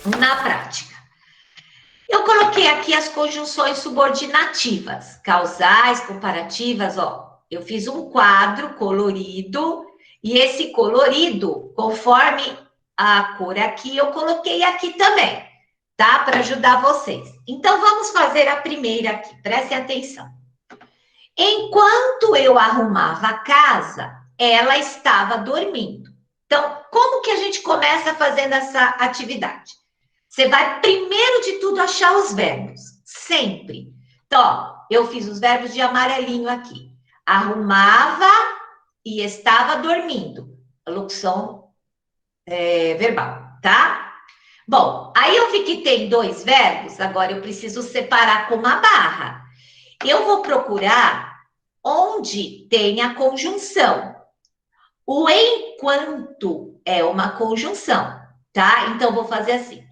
na prática. Eu coloquei aqui as conjunções subordinativas, causais, comparativas, ó. Eu fiz um quadro colorido, e esse colorido, conforme a cor aqui, eu coloquei aqui também, tá? Para ajudar vocês. Então, vamos fazer a primeira aqui, prestem atenção. Enquanto eu arrumava a casa, ela estava dormindo. Então, como que a gente começa fazendo essa atividade? Você vai, primeiro de tudo, achar os verbos. Sempre. Então, ó, eu fiz os verbos de amarelinho aqui. Arrumava e estava dormindo. Locução verbal, tá? Bom, aí eu vi que tem dois verbos, agora eu preciso separar com uma barra. Eu vou procurar onde tem a conjunção. O enquanto é uma conjunção, tá? Então, vou fazer assim.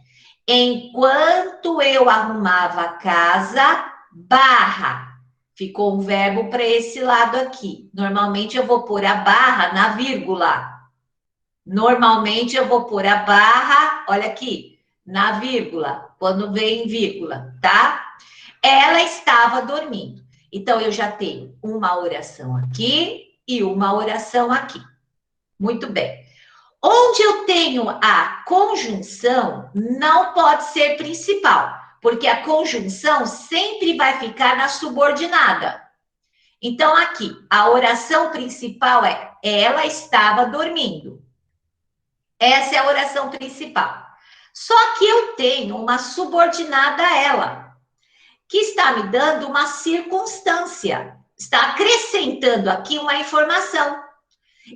Enquanto eu arrumava a casa, barra. Ficou um verbo para esse lado aqui. Normalmente eu vou pôr a barra na vírgula. Normalmente eu vou pôr a barra, olha aqui, na vírgula, quando vem vírgula, tá? Ela estava dormindo. Então eu já tenho uma oração aqui e uma oração aqui. Muito bem. Onde eu tenho a conjunção, não pode ser principal, porque a conjunção sempre vai ficar na subordinada. Então, aqui, a oração principal é: ela estava dormindo. Essa é a oração principal. Só que eu tenho uma subordinada a ela, que está me dando uma circunstância, está acrescentando aqui uma informação.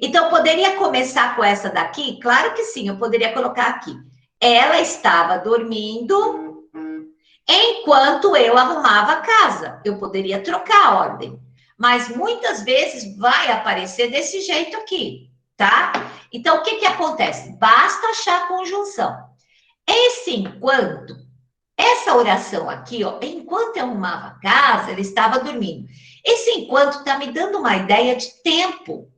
Então, poderia começar com essa daqui? Claro que sim, eu poderia colocar aqui. Ela estava dormindo enquanto eu arrumava a casa. Eu poderia trocar a ordem. Mas muitas vezes vai aparecer desse jeito aqui, tá? Então, o que que acontece? Basta achar a conjunção. Esse enquanto, essa oração aqui, ó, enquanto eu arrumava a casa, ele estava dormindo. Esse enquanto está me dando uma ideia de tempo.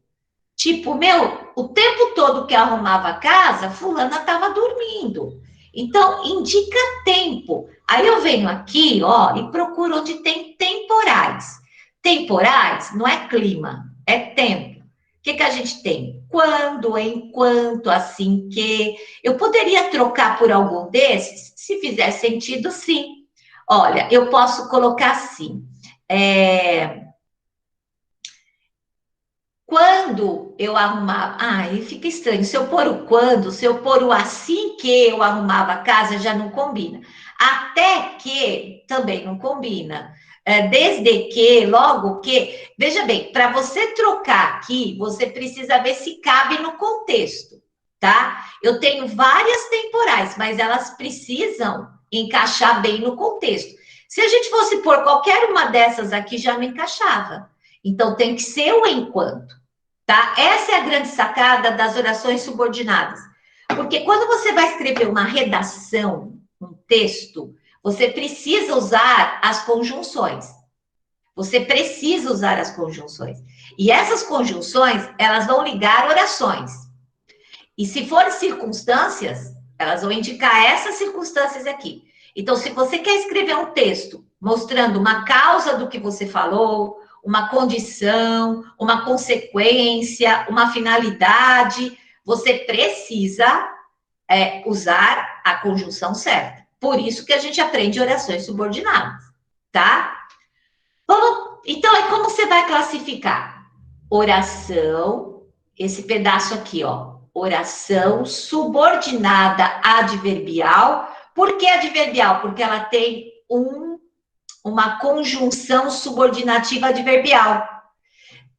Tipo, meu, o tempo todo que eu arrumava a casa, fulana estava dormindo. Então, indica tempo. Aí eu venho aqui, ó, e procuro onde tem temporais. Temporais não é clima, é tempo. O que que a gente tem? Quando, enquanto, assim que. Eu poderia trocar por algum desses? Se fizer sentido, sim. Olha, eu posso colocar assim. Quando eu arrumava. Aí fica estranho. Se eu pôr o quando, se eu pôr o assim que eu arrumava a casa, já não combina. Até que também não combina. Desde que, logo que. Veja bem, para você trocar aqui, você precisa ver se cabe no contexto, tá? Eu tenho várias temporais, mas elas precisam encaixar bem no contexto. Se a gente fosse pôr qualquer uma dessas aqui, já não encaixava. Então, tem que ser o enquanto, tá? Essa é a grande sacada das orações subordinadas. Porque quando você vai escrever uma redação, um texto, você precisa usar as conjunções. Você precisa usar as conjunções. E essas conjunções, elas vão ligar orações. E se forem circunstâncias, elas vão indicar essas circunstâncias aqui. Então, se você quer escrever um texto mostrando uma causa do que você falou, uma condição, uma consequência, uma finalidade, você precisa usar a conjunção certa. Por isso que a gente aprende orações subordinadas, tá? Então, é como você vai classificar? Oração, esse pedaço aqui, ó. Oração subordinada adverbial. Por que adverbial? Porque ela tem uma conjunção subordinativa adverbial.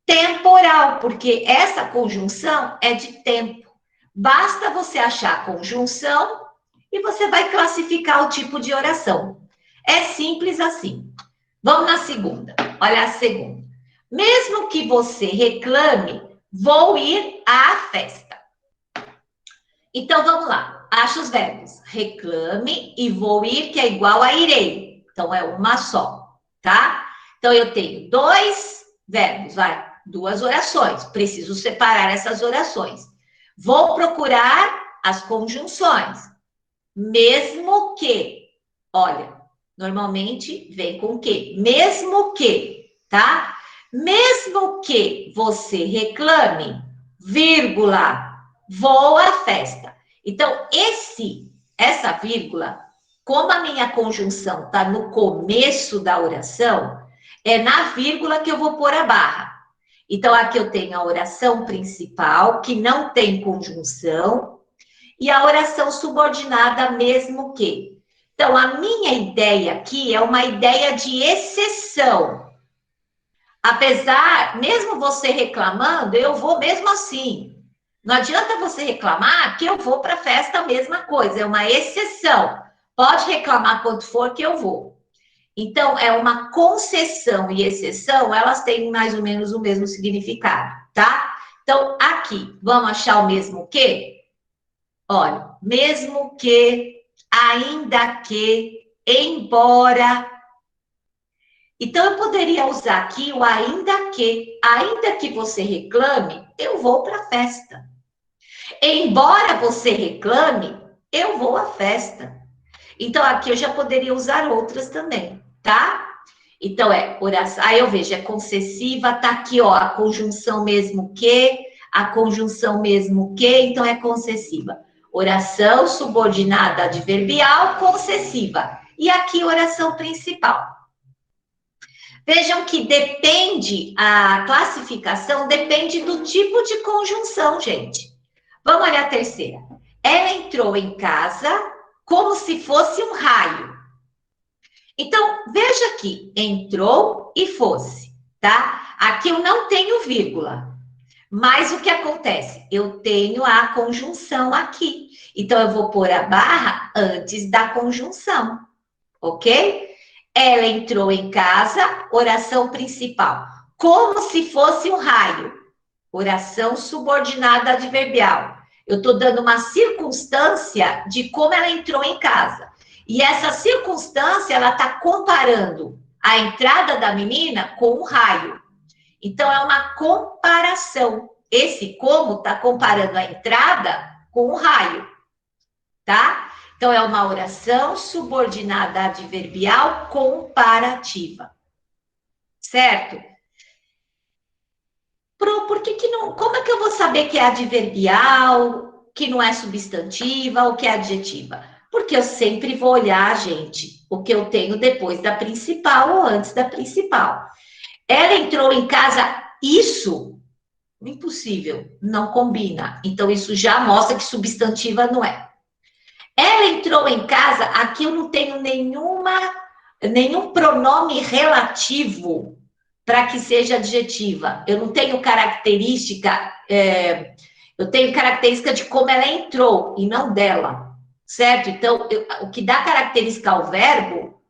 Temporal, porque essa conjunção é de tempo. Basta você achar a conjunção e você vai classificar o tipo de oração. É simples assim. Vamos na segunda. Olha a segunda. Mesmo que você reclame, vou ir à festa. Então, vamos lá. Acha os verbos. Reclame e vou ir, que é igual a irei. Então, é uma só, tá? Então, eu tenho dois verbos, vai. Duas orações. Preciso separar essas orações. Vou procurar as conjunções. Mesmo que, olha, normalmente vem com que? Mesmo que, tá? Mesmo que você reclame, vírgula, vou à festa. Então, essa vírgula, como a minha conjunção está no começo da oração, é na vírgula que eu vou pôr a barra. Então, aqui eu tenho a oração principal, que não tem conjunção, e a oração subordinada, mesmo que. Então, a minha ideia aqui é uma ideia de exceção. Apesar, mesmo você reclamando, eu vou mesmo assim. Não adianta você reclamar que eu vou para a festa, a mesma coisa, é uma exceção. Pode reclamar quanto for que eu vou. Então, é uma concessão e exceção, elas têm mais ou menos o mesmo significado, tá? Então, aqui, vamos achar o mesmo que? Olha, mesmo que, ainda que, embora. Então, eu poderia usar aqui o ainda que você reclame, eu vou para a festa. Embora você reclame, eu vou à festa. Então, aqui eu já poderia usar outras também, tá? Então, oração. Aí eu vejo, é concessiva, tá aqui, ó, a conjunção mesmo que, a conjunção mesmo que, então é concessiva. Oração subordinada adverbial, concessiva. E aqui, oração principal. Vejam que depende, a classificação depende do tipo de conjunção, gente. Vamos olhar a terceira. Ela entrou em casa como se fosse um raio. Então, veja aqui, entrou e fosse, tá? Aqui eu não tenho vírgula, mas o que acontece? Eu tenho a conjunção aqui. Então, eu vou pôr a barra antes da conjunção, ok? Ela entrou em casa, oração principal, como se fosse um raio, oração subordinada adverbial. Eu estou dando uma circunstância de como ela entrou em casa. E essa circunstância, ela está comparando a entrada da menina com um raio. Então, é uma comparação. Esse como está comparando a entrada com um raio, tá? Então, é uma oração subordinada adverbial comparativa. Certo? Por que não? Como é que eu vou saber que é adverbial, que não é substantiva ou que é adjetiva? Porque eu sempre vou olhar, gente, o que eu tenho depois da principal ou antes da principal. Ela entrou em casa, isso, impossível, não combina. Então, isso já mostra que substantiva não é. Ela entrou em casa, aqui eu não tenho nenhum pronome relativo para que seja adjetiva. Eu não tenho característica, eu tenho característica de como ela entrou e não dela, certo? Então, o que dá característica ao verbo,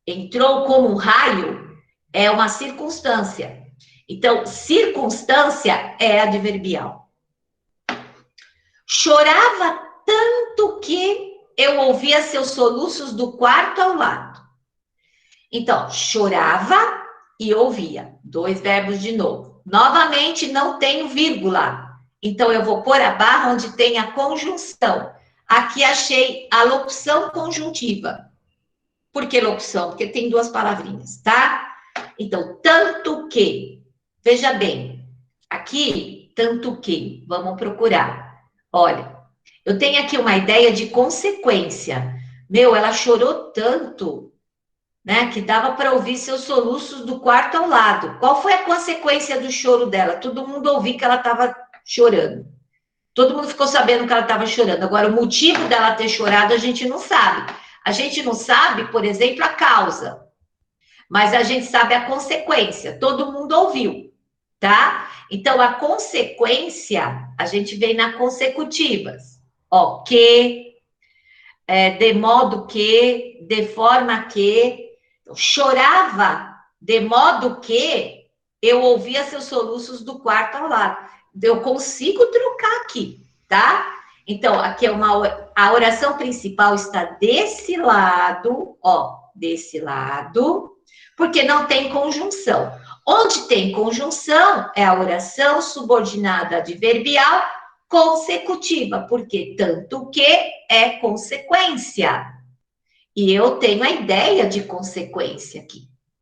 entrou como um raio, é uma circunstância. Então, circunstância é adverbial. Chorava tanto que eu ouvia seus soluços do quarto ao lado. Então, chorava e ouvia. Dois verbos de novo. Novamente, não tenho vírgula. Então, eu vou pôr a barra onde tem a conjunção. Aqui achei a locução conjuntiva. Por que locução? Porque tem duas palavrinhas, tá? Então, tanto que. Veja bem. Aqui, tanto que. Vamos procurar. Olha, eu tenho aqui uma ideia de consequência. Meu, ela chorou tanto, né, que dava para ouvir seus soluços do quarto ao lado. Qual foi a consequência do choro dela? Todo mundo ouviu que ela estava chorando. Todo mundo ficou sabendo que ela estava chorando. Agora, o motivo dela ter chorado, a gente não sabe. A gente não sabe, por exemplo, a causa. Mas a gente sabe a consequência. Todo mundo ouviu, tá? Então, a consequência, a gente vem na consecutivas. Ó, que, de modo que, de forma que, chorava, de modo que eu ouvia seus soluços do quarto ao lado. Eu consigo trocar aqui, tá? Então, aqui é a oração principal está desse lado, ó, desse lado, porque não tem conjunção. Onde tem conjunção é a oração subordinada adverbial consecutiva, porque tanto que é consequência. E eu tenho a ideia de consequência aqui.